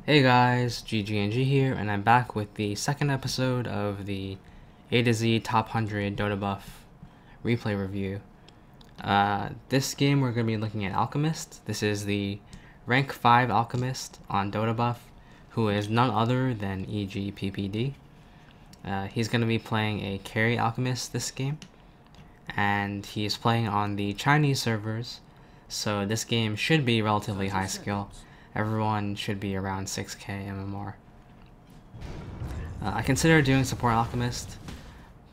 Hey guys, GGNG here, and I'm back with the second episode of the A to Z Top 100 Dotabuff replay review. This game we're going to be looking at Alchemist. This is the rank 5 Alchemist on Dotabuff, who is none other than EG.ppd. He's going to be playing a carry Alchemist this game, and he's playing on the Chinese servers, so this game should be relatively high skill. Everyone should be around 6k MMR. I consider doing support Alchemist,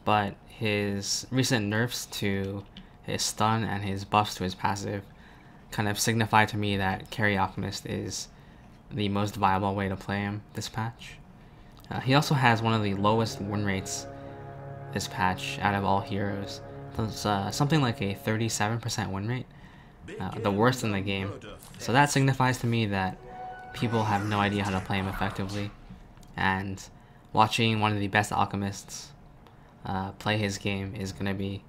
but his recent nerfs to his stun and his buffs to his passive kind of signify to me that carry Alchemist is the most viable way to play him this patch. He also has one of the lowest win rates this patch out of all heroes. It's something like a 37% win rate. The worst in the game. So that signifies to me that people have no idea how to play him effectively, and watching one of the best alchemists play his game is going to be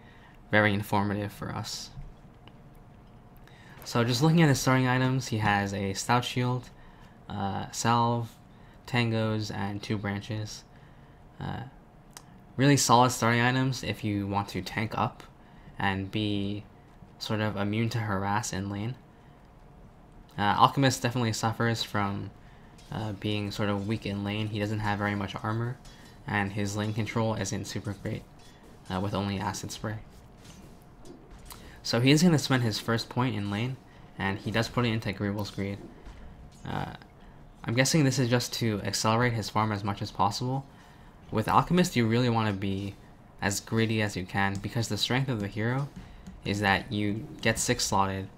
very informative for us. So just looking at his starting items, he has a stout shield, salve, tangos, and 2 branches. Really solid starting items if you want to tank up and be sort of immune to harass in lane. Alchemist definitely suffers from being sort of weak in lane. He doesn't have very much armor, and his lane control isn't super great with only acid spray. So he is going to spend his first point in lane, and he does put it into Greevil's Greed. I'm guessing this is just to accelerate his farm as much as possible. With Alchemist, you really want to be as greedy as you can, because the strength of the hero is that you get 6 slotted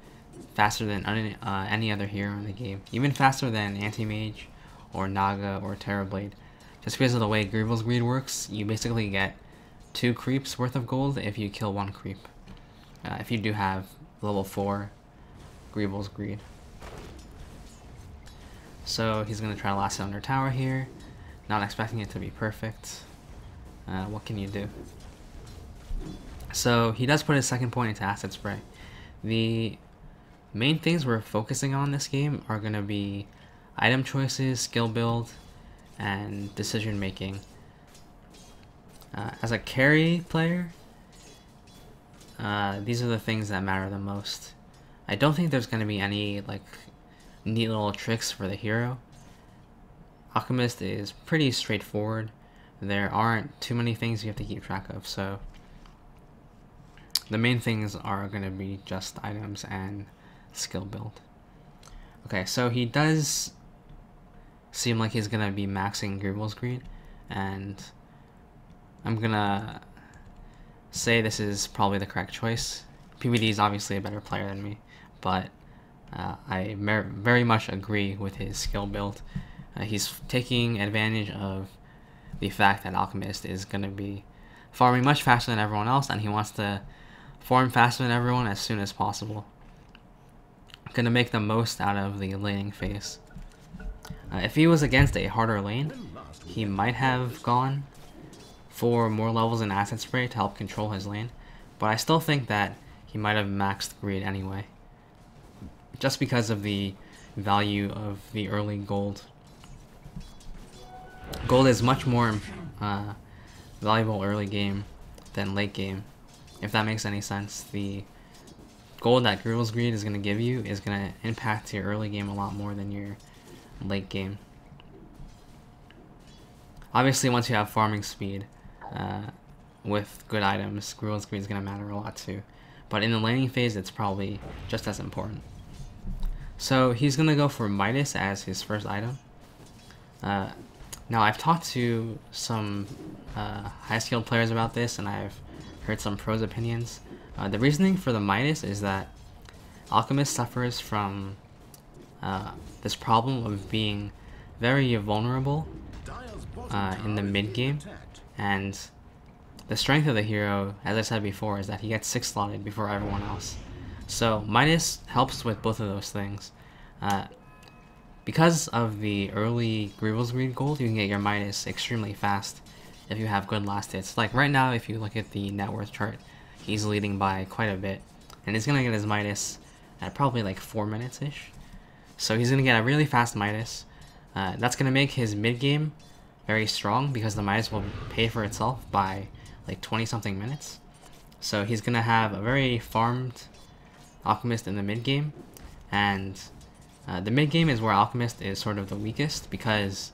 faster than any other hero in the game, even faster than Anti-Mage or Naga or Terrorblade. Just because of the way Greevil's Greed works, you basically get 2 creeps worth of gold if you kill 1 creep, if you do have level 4 Greevil's Greed. So he's going to try to last it under tower here, not expecting it to be perfect. What can you do? So he does put his second point into acid spray. The main things we're focusing on this game are going to be item choices, skill build, and decision making. As a carry player, these are the things that matter the most. I don't think there's going to be any like neat little tricks for the hero. Alchemist is pretty straightforward. There aren't too many things you have to keep track of, so the main things are going to be just items and skill build. Okay, so he does seem like he's going to be maxing Greevil's Greed, and I'm going to say this is probably the correct choice. PPD is obviously a better player than me, but I very much agree with his skill build. He's taking advantage of the fact that Alchemist is going to be farming much faster than everyone else, and he wants to farm faster than everyone as soon as possible. Gonna make the most out of the laning phase. If he was against a harder lane, he might have gone for more levels in acid spray to help control his lane, but I still think that he might have maxed greed anyway, just because of the value of the early gold. Gold is much more valuable early game than late game, if that makes any sense. The gold that Greevil's Greed is going to give you is going to impact your early game a lot more than your late game. Obviously, once you have farming speed with good items, Greevil's Greed is going to matter a lot too. But in the laning phase, it's probably just as important. So he's going to go for Midas as his first item. Now, I've talked to some high-skilled players about this, and I've heard some pros' opinions. The reasoning for the Midas is that Alchemist suffers from this problem of being very vulnerable in the mid-game, and the strength of the hero, as I said before, is that he gets 6 slotted before everyone else. So Midas helps with both of those things. Because of the early Greevil's Greed gold, you can get your Midas extremely fast if you have good last hits. Like right now, if you look at the net worth chart, he's leading by quite a bit, and he's gonna get his Midas at probably like 4 minutes-ish. So he's gonna get a really fast Midas, That's going to make his mid-game very strong because the Midas will pay for itself by like 20 something minutes. So he's going to have a very farmed Alchemist in the mid-game, and the mid-game is where Alchemist is sort of the weakest because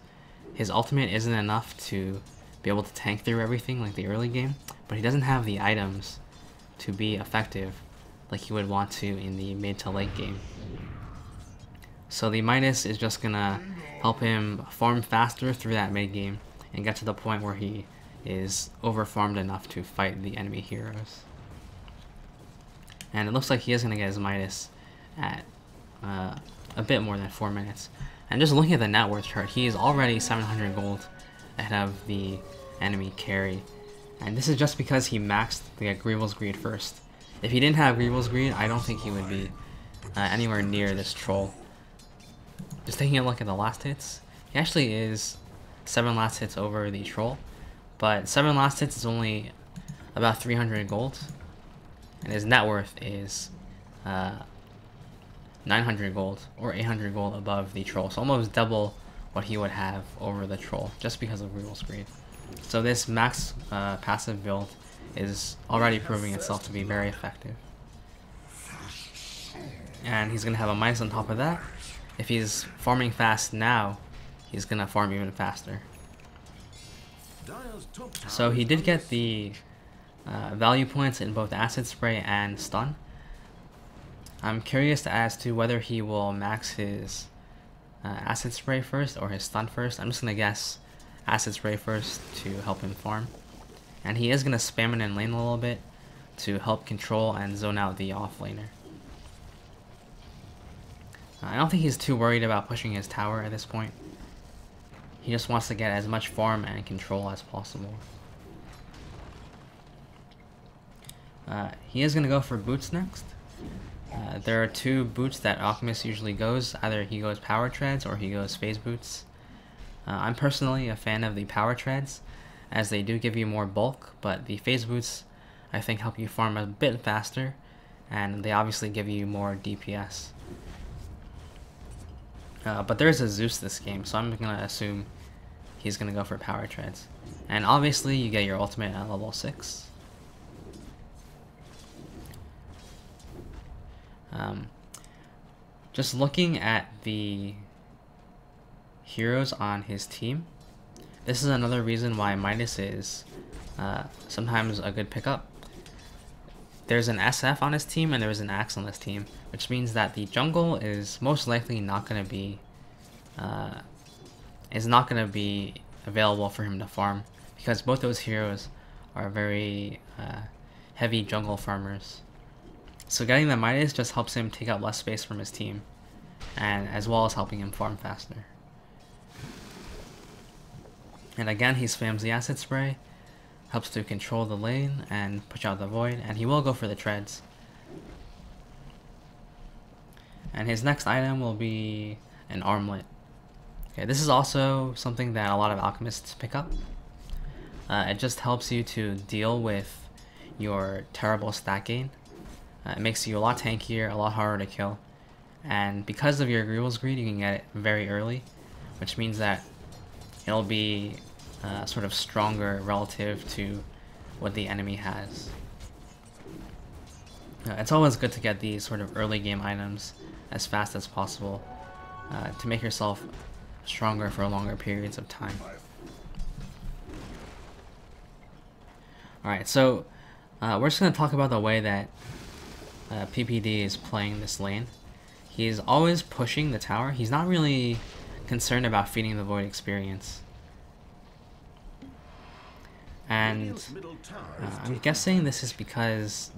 his ultimate isn't enough to be able to tank through everything like the early game, but he doesn't have the items to be effective like he would want to in the mid to late game. So the Midas is just gonna help him farm faster through that mid game and get to the point where he is over farmed enough to fight the enemy heroes. And it looks like he is gonna get his Midas at a bit more than 4 minutes. And just looking at the net worth chart, he is already 700 gold ahead of the enemy carry. And this is just because he maxed the Greevil's Greed first. If he didn't have Greevil's Greed, I don't think he would be anywhere near this troll. Just taking a look at the last hits, he actually is 7 last hits over the troll, but 7 last hits is only about 300 gold, and his net worth is 900 gold or 800 gold above the troll, so almost double what he would have over the troll just because of Greevil's Greed. So this max passive build is already proving itself to be very effective. And he's going to have a Midas on top of that. If he's farming fast now, he's going to farm even faster. So he did get the value points in both Acid Spray and Stun. I'm curious as to whether he will max his Acid Spray first or his Stun first. I'm just going to guess Acid Spray first to help him farm. And he is going to spam it in lane a little bit to help control and zone out the off laner. I don't think he's too worried about pushing his tower at this point. He just wants to get as much farm and control as possible. He is going to go for boots next. There are 2 boots that Alchemist usually goes. Either he goes power treads or he goes phase boots. I'm personally a fan of the power treads as they do give you more bulk, but the phase boots I think help you farm a bit faster, and they obviously give you more DPS. But there's a Zeus this game, so I'm gonna assume he's gonna go for power treads. And obviously you get your ultimate at level 6. Just looking at the heroes on his team, this is another reason why Midas is sometimes a good pickup. There's an SF on his team and there's an Axe on his team, which means that the jungle is most likely not going to be available for him to farm, because both those heroes are very heavy jungle farmers. So getting the Midas just helps him take up less space from his team, and as well as helping him farm faster. And again, he spams the Acid Spray, helps to control the lane and push out the Void, and he will go for the treads. And his next item will be an armlet. Okay, this is also something that a lot of alchemists pick up. It just helps you to deal with your terrible stat gain. It makes you a lot tankier, a lot harder to kill. And because of your Greevil's Greed, you can get it very early, which means that it'll be sort of stronger relative to what the enemy has. It's always good to get these sort of early game items as fast as possible to make yourself stronger for longer periods of time. Alright, so we're just going to talk about the way that PPD is playing this lane. He's always pushing the tower. He's not really concerned about feeding the Void experience. And I'm guessing this is because,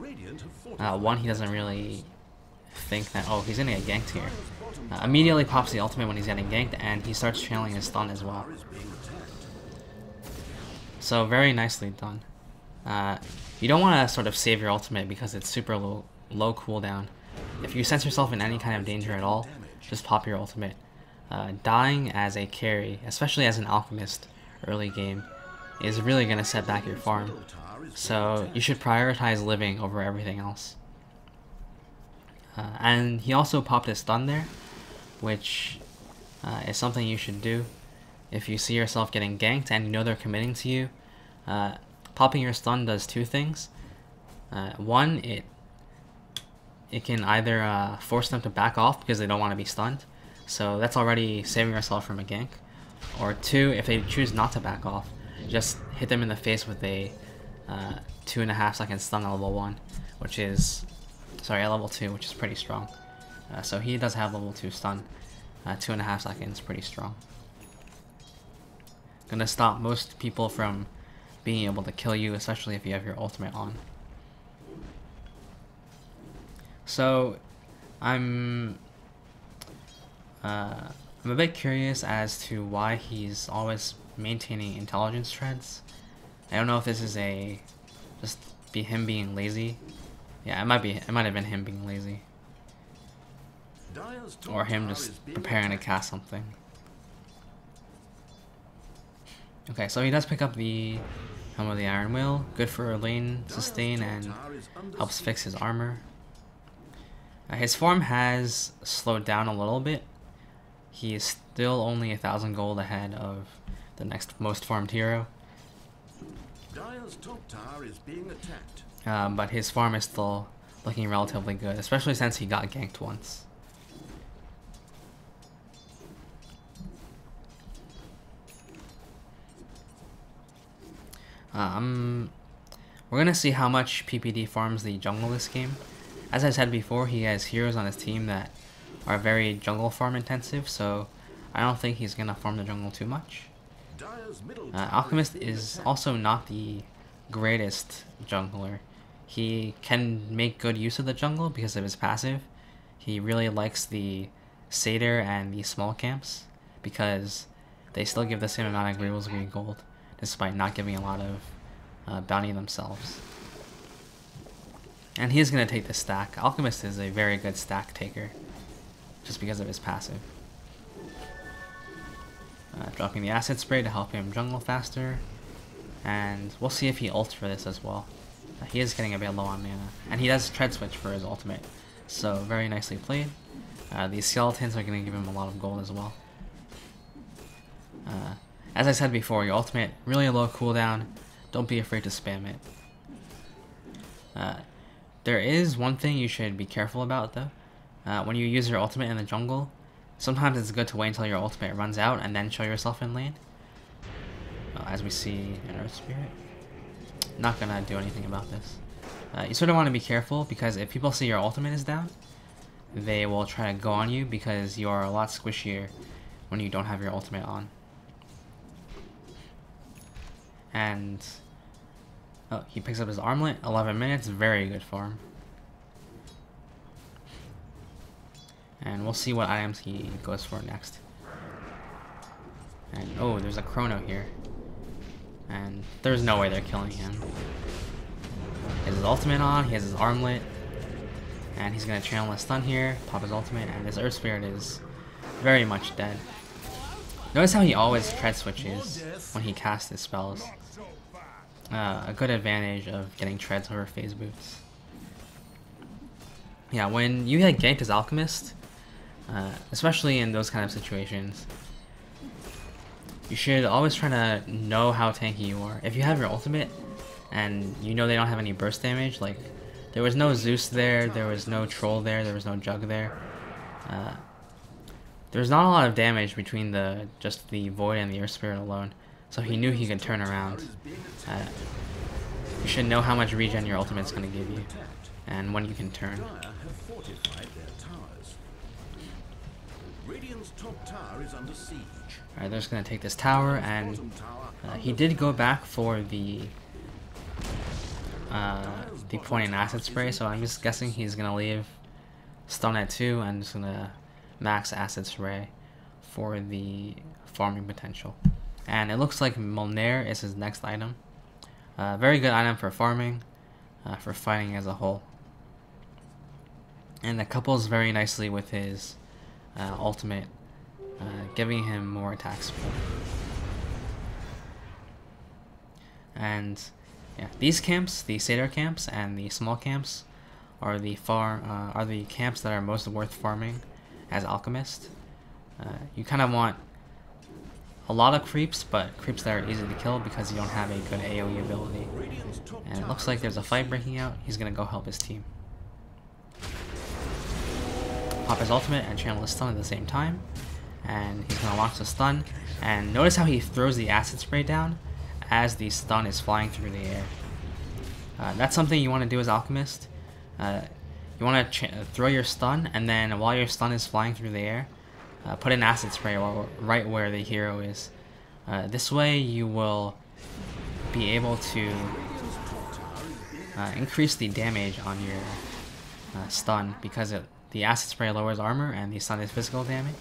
one, he doesn't really think that, oh, he's gonna get ganked here. Immediately pops the ultimate when he's getting ganked, and he starts channeling his stun as well. So very nicely done. You don't want to sort of save your ultimate because it's super low cooldown. If you sense yourself in any kind of danger at all, just pop your ultimate. Dying as a carry, especially as an alchemist early game, is really going to set back your farm. So you should prioritize living over everything else. And he also popped his stun there, which is something you should do. If you see yourself getting ganked and you know they're committing to you, popping your stun does two things. One, it can either force them to back off because they don't want to be stunned, so that's already saving yourself from a gank. Or two, if they choose not to back off, just hit them in the face with a 2.5 second stun at level 1, which is, sorry, at level 2, which is pretty strong. So he does have level 2 stun. 2.5 seconds, pretty strong. Gonna stop most people from being able to kill you, especially if you have your ultimate on. So, I'm a bit curious as to why he's always maintaining intelligence treads. I don't know if this is just him being lazy. Yeah, it might have been him being lazy. Or him just preparing to cast something. Okay, so he does pick up the Helm of the Iron Will. Good for lane sustain and helps fix his armor. His form has slowed down a little bit. He is still only 1,000 gold ahead of the next most farmed hero. But his farm is still looking relatively good, especially since he got ganked once. We're gonna see how much PPD farms the jungle this game. As I said before, he has heroes on his team that are very jungle farm intensive, so I don't think he's gonna farm the jungle too much. Alchemist is also not the greatest jungler. He can make good use of the jungle because of his passive. He really likes the Satyr and the small camps because they still give the same amount of Greebles green gold, despite not giving a lot of bounty themselves. And he's going to take the stack. Alchemist is a very good stack taker, just because of his passive. Dropping the acid spray to help him jungle faster, and we'll see if he ults for this as well. He is getting a bit low on mana, and he does tread switch for his ultimate, so very nicely played. These skeletons are going to give him a lot of gold as well. As I said before, your ultimate, really low cooldown, don't be afraid to spam it. There is one thing you should be careful about though. When you use your ultimate in the jungle, sometimes it's good to wait until your ultimate runs out and then show yourself in lane. As we see in Earth Spirit. Not gonna do anything about this. You sort of want to be careful because if people see your ultimate is down, they will try to go on you because you are a lot squishier when you don't have your ultimate on. And oh, he picks up his armlet, 11 minutes, very good for him. And we'll see what items he goes for next. And oh, there's a chrono here. And there's no way they're killing him. He has his ultimate on, he has his armlet. And he's gonna channel his stun here, pop his ultimate, and his Earth Spirit is very much dead. Notice how he always tread switches when he casts his spells. A good advantage of getting treads over phase boots. Yeah, when you get ganked as Alchemist, especially in those kind of situations, you should always try to know how tanky you are. If you have your ultimate and you know they don't have any burst damage, like there was no Zeus there, there was no Troll there, there was no Jug there. There's not a lot of damage between just the Void and the Earth Spirit alone, so he knew he could turn around. You should know how much regen your ultimate's going to give you, and when you can turn. Alright, they're just going to take this tower, and he did go back for the point and acid spray, so I'm just guessing he's going to leave stun at 2 and just going to max acid spray for the farming potential. And it looks like Molnair is his next item. Very good item for farming, for fighting as a whole. And it couples very nicely with his ultimate, giving him more attack support. And yeah, these camps, the Satyr camps and the small camps, are the camps that are most worth farming as Alchemist. You kind of want a lot of creeps, but creeps that are easy to kill because you don't have a good AoE ability. And it looks like there's a fight breaking out. He's gonna go help his team. Pop his ultimate and channel his stun at the same time. And he's gonna launch the stun. And notice how he throws the acid spray down as the stun is flying through the air. That's something you want to do as Alchemist. You want to throw your stun, and then while your stun is flying through the air, put an acid spray right where the hero is. This way you will be able to increase the damage on your stun, because the acid spray lowers armor and the stun is physical damage.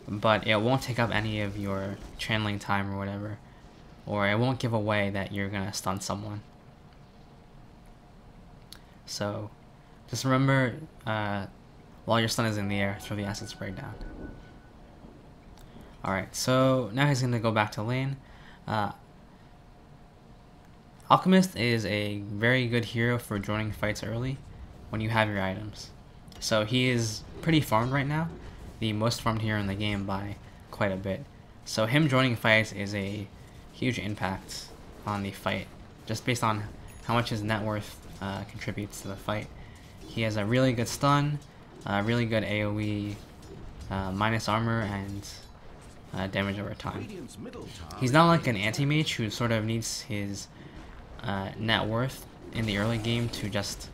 But it won't take up any of your channeling time or whatever, or it won't give away that you're gonna stun someone. So just remember, while your stun is in the air, throw the acid spray down. Alright, so now he's gonna go back to lane. Alchemist is a very good hero for joining fights early when you have your items. So he is pretty farmed right now, the most farmed hero in the game by quite a bit. So him joining fights is a huge impact on the fight, just based on how much his net worth contributes to the fight. He has a really good stun, really good AoE, minus armor, and damage over time. He's not like an anti-mage who sort of needs his net worth in the early game to just...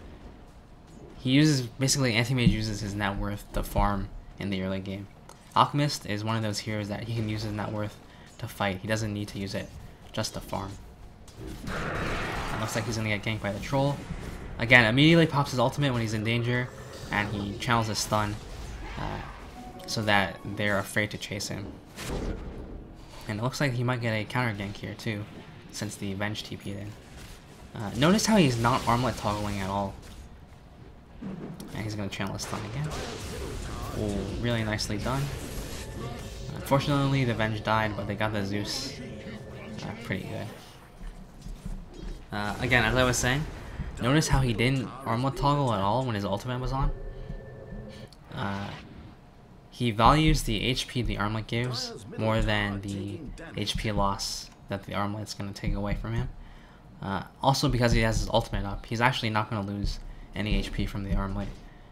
basically anti-mage uses his net worth to farm in the early game. Alchemist is one of those heroes that he can use his net worth to fight. He doesn't need to use it just to farm. It looks like he's gonna get ganked by the troll. Again, immediately pops his ultimate when he's in danger, and he channels his stun so that they're afraid to chase him. And it looks like he might get a counter gank here too, since the Venge TP'd in. Notice how he's not armlet toggling at all. And he's gonna channel his stun again. Oh, really nicely done. Unfortunately, the Venge died, but they got the Zeus. Pretty good. Again, as I was saying, notice how he didn't armlet toggle at all when his ultimate was on. He values the HP the armlet gives more than the HP loss that the armlet's going to take away from him. Also, because he has his ultimate up, he's actually not going to lose any HP from the armlet.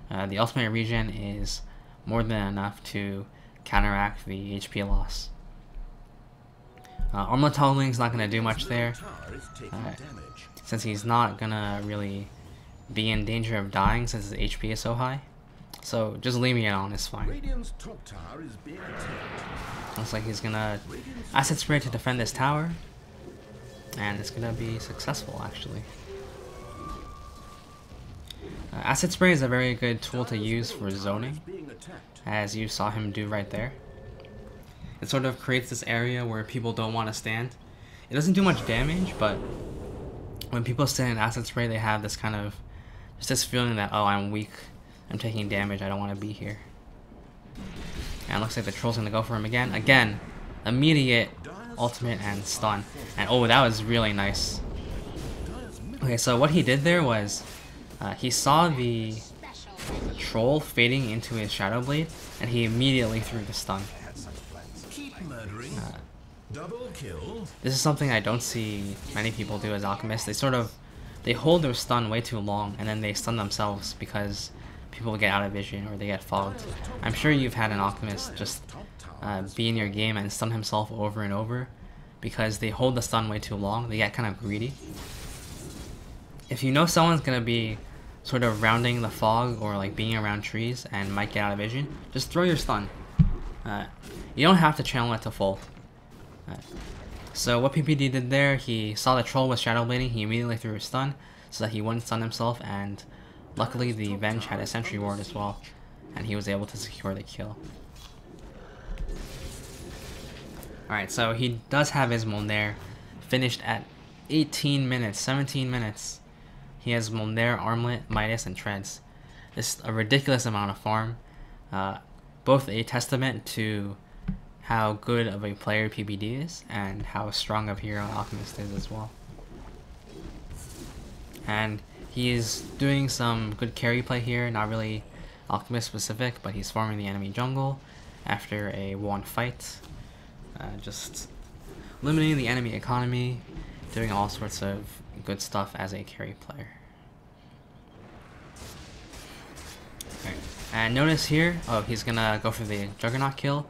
The ultimate regen is more than enough to counteract the HP loss. Armlet toggling is not going to do much there, since he's not going to really be in danger of dying since his HP is so high. So just leaving it on is fine. Looks like he's going to acid spray to defend this tower, and it's going to be successful actually. Acid spray is a very good tool to use for zoning, as you saw him do right there. It sort of creates this area where people don't want to stand. It doesn't do much damage, but when people stand in acid spray, they have this kind of, just this feeling that, oh, I'm weak, I'm taking damage, I don't want to be here. And it looks like the troll's gonna go for him again. Again, immediate ultimate and stun. And oh, that was really nice. Okay, so what he did there was, he saw the troll fading into his Shadow Blade, and he immediately threw the stun. This is something I don't see many people do as Alchemists. They hold their stun way too long, and then they stun themselves because people get out of vision or they get fogged. I'm sure you've had an Alchemist just be in your game and stun himself over and over because they hold the stun way too long. They get kind of greedy. If you know someone's gonna be sort of rounding the fog or like being around trees and might get out of vision, just throw your stun. You don't have to channel it to full. So what PPD did there, he saw the troll was shadow blading, he immediately threw his stun so that he wouldn't stun himself, and luckily the Venge had a sentry ward as well, and he was able to secure the kill. Alright, so he does have his Molnair finished at 18 minutes, 17 minutes. He has Molnair, Armlet, Midas, and Treads. This is a ridiculous amount of farm. Both a testament to how good of a player PPD is and how strong of a hero Alchemist is as well. And he is doing some good carry play here, not really Alchemist specific, but he's farming the enemy jungle, after a 1 fight. Just limiting the enemy economy, doing all sorts of good stuff as a carry player. Okay. And notice here, oh, he's gonna go for the Juggernaut kill,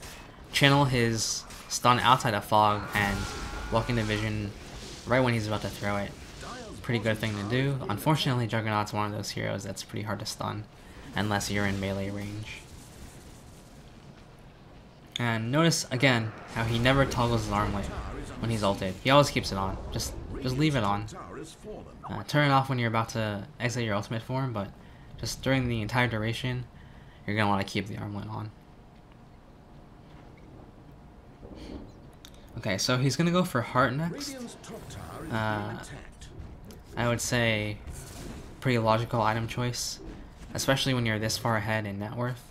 channel his stun outside of fog, and walk into vision right when he's about to throw it. Pretty good thing to do. Unfortunately, Juggernaut's one of those heroes that's pretty hard to stun unless you're in melee range. And notice again how he never toggles his armlet when he's ulted. He always keeps it on. Just leave it on. Turn it off when you're about to exit your ultimate form, but just during the entire duration, you're gonna want to keep the armlet on. Okay, so he's gonna go for Heart next. I would say pretty logical item choice, especially when you're this far ahead in net worth.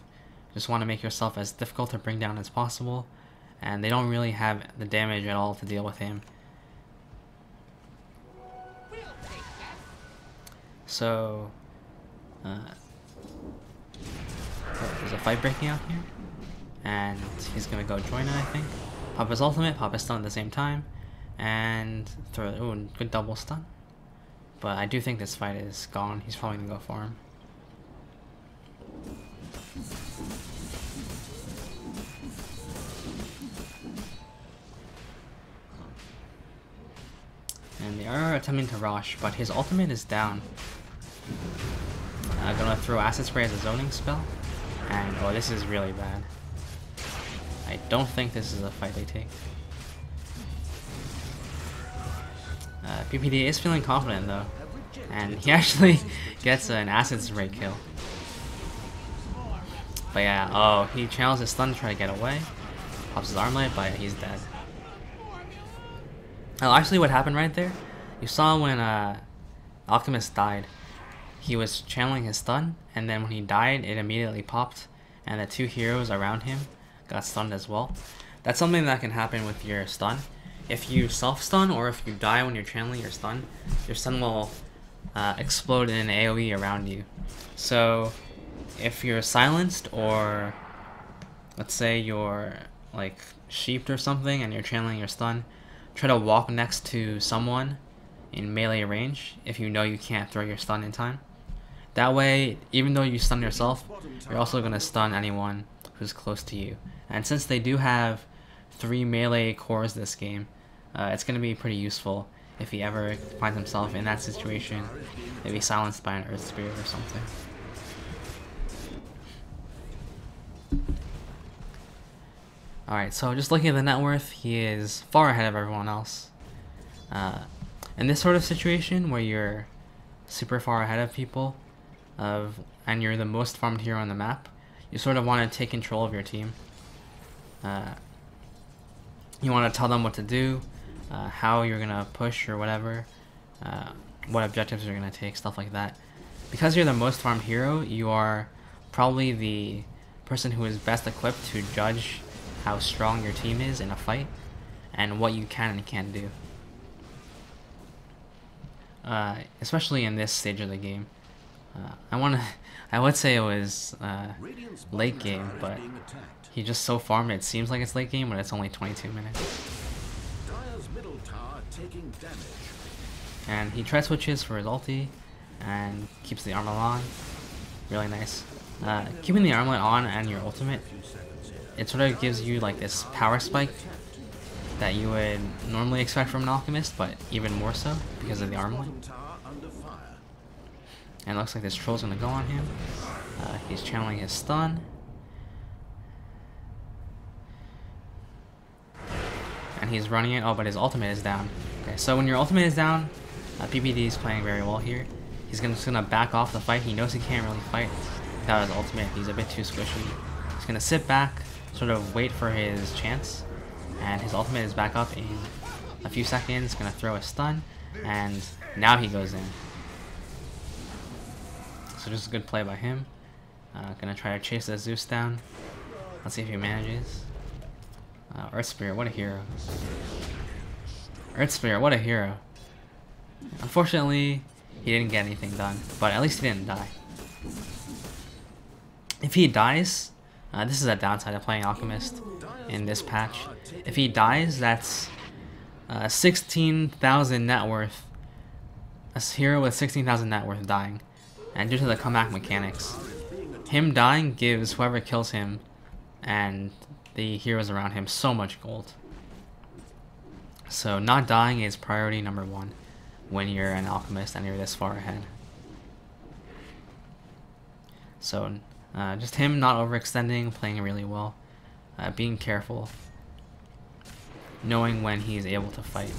Just want to make yourself as difficult to bring down as possible, and they don't really have the damage at all to deal with him. So, there's a fight breaking out here, and he's gonna go join it, I think. Pop his ultimate, pop his stun at the same time, and throw it. Ooh, good double stun. But I do think this fight is gone. He's probably gonna go for him. And they are attempting to rush, but his ultimate is down. I'm gonna throw Acid Spray as a zoning spell, and oh, this is really bad. I don't think this is a fight they take. PPD is feeling confident though, and he actually gets an Acid Spray kill. But yeah, oh, he channels his stun to try to get away, pops his armlet, but he's dead. Oh, actually what happened right there, you saw when Alchemist died, he was channeling his stun, and then when he died, it immediately popped, and the 2 heroes around him got stunned as well. That's something that can happen with your stun. If you self-stun, or if you die when you're channeling your stun will explode in an AoE around you. So, if you're silenced, or let's say you're like sheeped or something, and you're channeling your stun, try to walk next to someone in melee range if you know you can't throw your stun in time. That way, even though you stun yourself, you're also going to stun anyone who's close to you. And since they do have 3 melee cores this game, it's going to be pretty useful if he ever finds himself in that situation, maybe silenced by an Earth Spirit or something. Alright, so just looking at the net worth, he is far ahead of everyone else. In this sort of situation where you're super far ahead of people, and you're the most farmed hero on the map, you sort of want to take control of your team. You want to tell them what to do, how you're going to push or whatever, what objectives you're going to take, stuff like that. Because you're the most farmed hero, you are probably the person who is best equipped to judge how strong your team is in a fight, and what you can and can't do. Especially in this stage of the game. I would say it was late game, but he just so farmed it seems like it's late game, but it's only 22 minutes. And he try switches for his ulti, and keeps the armlet on. Really nice. Keeping the armlet on and your ultimate, it sort of gives you like this power spike that you would normally expect from an Alchemist, but even more so because of the armlet. And it looks like this troll's gonna go on him. He's channeling his stun. And he's running it. Oh, but his ultimate is down. Okay, so when your ultimate is down, PPD is playing very well here. He's just gonna back off the fight. He knows he can't really fight without his ultimate. He's a bit too squishy. He's gonna sit back, sort of wait for his chance, and his ultimate is back up in a few seconds. Gonna throw a stun, and now he goes in. So just a good play by him. Gonna try to chase the Zeus down. Let's see if he manages. Earth Spirit, what a hero. Earth Spirit, what a hero. Unfortunately, he didn't get anything done, but at least he didn't die. If he dies, This is a downside of playing Alchemist in this patch. If he dies, that's 16,000 net worth. A hero with 16,000 net worth dying. And due to the comeback mechanics, him dying gives whoever kills him and the heroes around him so much gold. So not dying is priority number 1 when you're an Alchemist and you're this far ahead. So just him not overextending, playing really well, being careful, knowing when he's able to fight.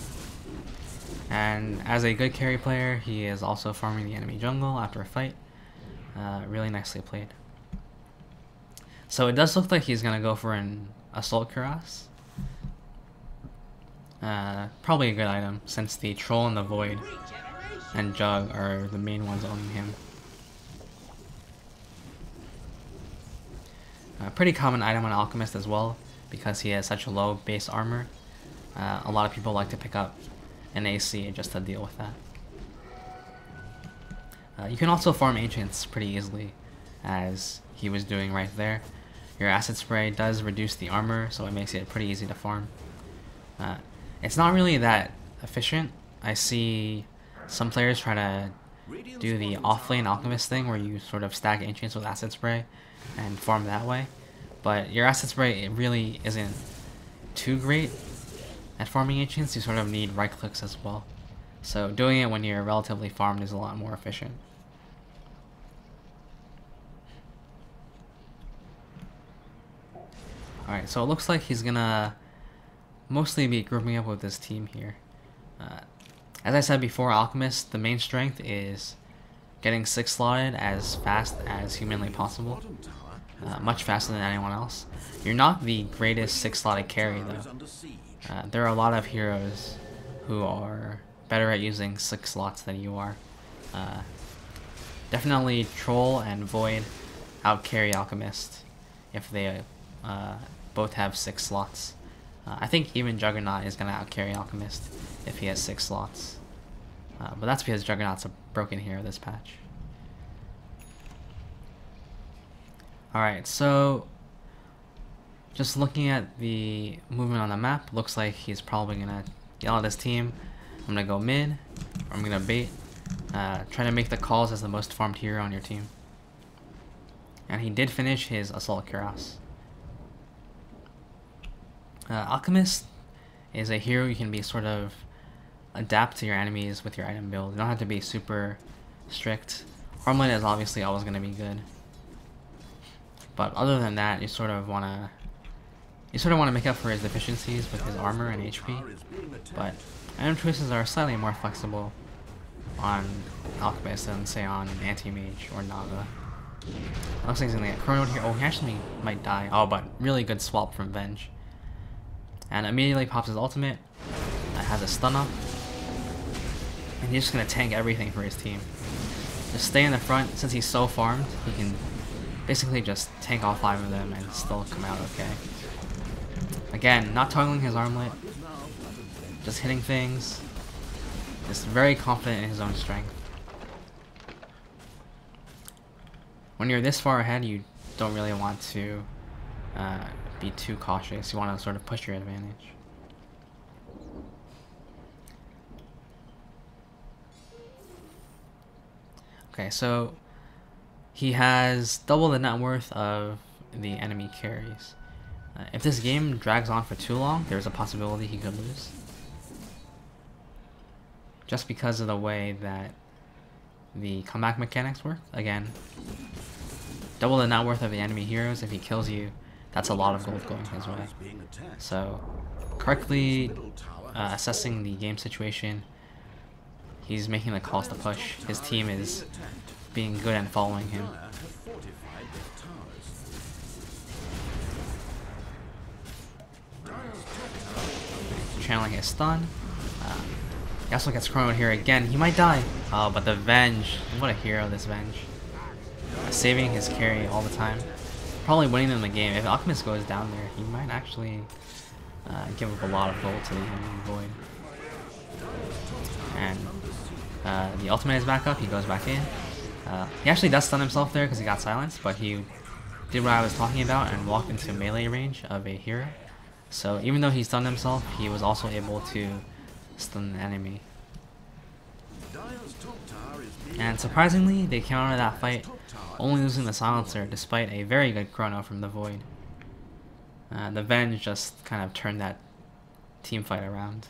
And as a good carry player, he is also farming the enemy jungle after a fight. Really nicely played. So it does look like he's going to go for an Assault Cuirass. Probably a good item, since the Troll and the Void and Jug are the main ones owning him. A pretty common item on Alchemist as well, because he has such a low base armor. A lot of people like to pick up an AC just to deal with that. You can also farm Ancients pretty easily, as he was doing right there. Your Acid Spray does reduce the armor, so it makes it pretty easy to farm. It's not really that efficient. I see some players try to do the off-lane Alchemist thing, where you sort of stack Ancients with Acid Spray and farm that way. But your Acid Spray, it really isn't too great at farming Ancients. You sort of need right clicks as well. So doing it when you're relatively farmed is a lot more efficient. Alright, so it looks like he's gonna mostly be grouping up with this team here. As I said before, Alchemist, the main strength is getting 6-slotted as fast as humanly possible. Much faster than anyone else. You're not the greatest 6-slotted carry though. There are a lot of heroes who are better at using 6 slots than you are. Definitely Troll and Void out-carry Alchemist if they both have 6 slots. I think even Juggernaut is going to out-carry Alchemist if he has 6 slots. But that's because Juggernaut's a broken hero this patch. Alright, so just looking at the movement on the map, looks like he's probably going to yell at his team. I'm going to go mid, or I'm going to bait, try to make the calls as the most farmed hero on your team. And he did finish his Assault Cuirass. Alchemist is a hero you can be sort of adapt to your enemies with your item build. You don't have to be super strict. Armlet is obviously always going to be good. But other than that, you sort of want to make up for his deficiencies with his armor and HP. But item choices are slightly more flexible on Alchemist than say on Anti-Mage or Naga. Looks like he's gonna get chronoed here. Oh, he actually might die. Oh, but really good swap from Venge. And immediately pops his ultimate. Has a stun up. And he's just gonna tank everything for his team. Just stay in the front. Since he's so farmed, he can basically just tank all 5 of them and still come out okay. Again, not toggling his armlet. Just hitting things. Just very confident in his own strength. When you're this far ahead, you don't really want to be too cautious. You want to sort of push your advantage. Okay, so he has double the net worth of the enemy carries. If this game drags on for too long, there's a possibility he could lose. Just because of the way that the comeback mechanics work. Again, double the net worth of the enemy heroes. If he kills you, that's a lot of gold going his way. So, correctly assessing the game situation, he's making the calls to push. His team is being good and following him. Channeling his stun. He also gets chronoed here again. He might die. Oh, but the Venge. What a hero, this Venge. Saving his carry all the time. Probably winning them the game. If Alchemist goes down there, he might actually give up a lot of gold to the enemy Void. And the ultimate is back up. He goes back in. He actually does stun himself there because he got silenced, but he did what I was talking about and walked into melee range of a hero. So even though he stunned himself, he was also able to stun the enemy. And surprisingly, they came out of that fight only losing the silencer despite a very good chrono from the Void. The Venge just kind of turned that team fight around.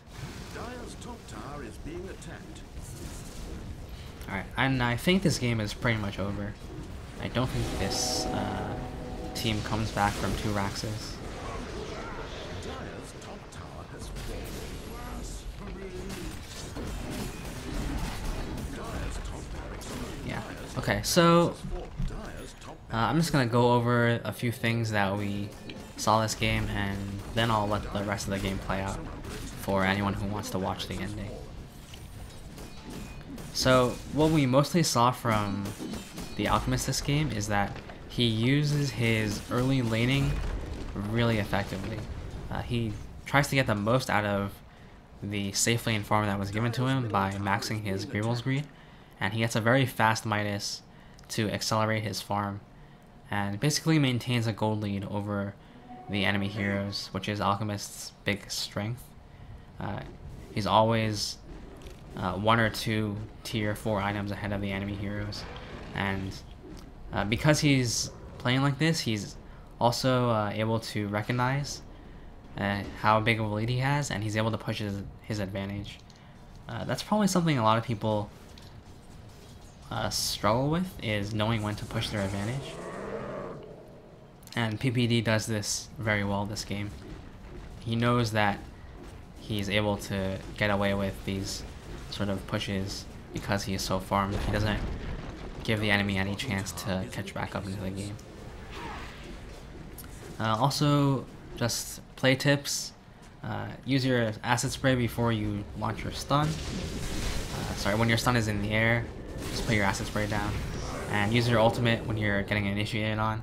Alright, and I think this game is pretty much over. I don't think this team comes back from 2 Raxes. Yeah, okay, so I'm just gonna go over a few things that we saw this game, and then I'll let the rest of the game play out for anyone who wants to watch the ending. So what we mostly saw from the Alchemist this game is that he uses his early laning really effectively. He tries to get the most out of the safe lane farm that was given to him by maxing his Greevil's Greed, and he gets a very fast Midas to accelerate his farm, and basically maintains a gold lead over the enemy heroes, which is Alchemist's big strength. He's always 1 or 2 tier 4 items ahead of the enemy heroes, and because he's playing like this, he's also able to recognize how big of a lead he has, and he's able to push his advantage. That's probably something a lot of people struggle with, is knowing when to push their advantage. And PPD does this very well this game. He knows that he's able to get away with these sort of pushes because he is so farmed. He doesn't give the enemy any chance to catch back up into the game. Also, just play tips. Use your acid spray before you launch your stun. Sorry, when your stun is in the air, just put your acid spray down. And use your ultimate when you're getting initiated on.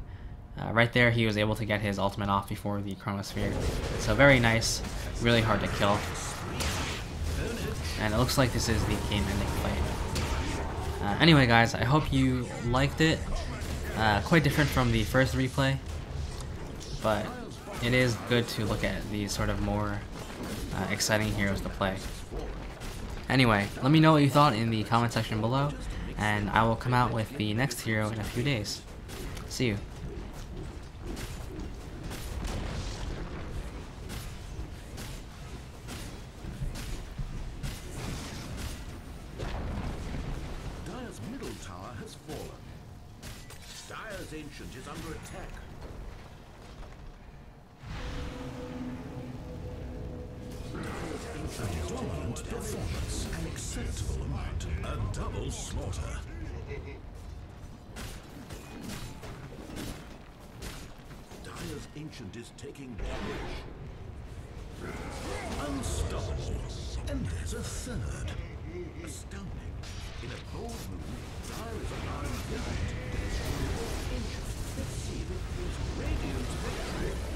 Right there, he was able to get his ultimate off before the Chronosphere. So very nice, really hard to kill. And it looks like this is the game-ending fight. Anyway guys, I hope you liked it. Quite different from the first replay, but it is good to look at these sort of more exciting heroes to play. Anyway, let me know what you thought in the comment section below, and I will come out with the next hero in a few days. See you. Dire's Ancient is under attack. Dire's Ancient dominant performance, an acceptable amount, a double slaughter. Dire's Ancient is taking damage. Unstoppable. And there's a third. Astounding. In a bold move, Dire is allowing Ancient to destroy the Ancient. Let's see if it feels radiant victory.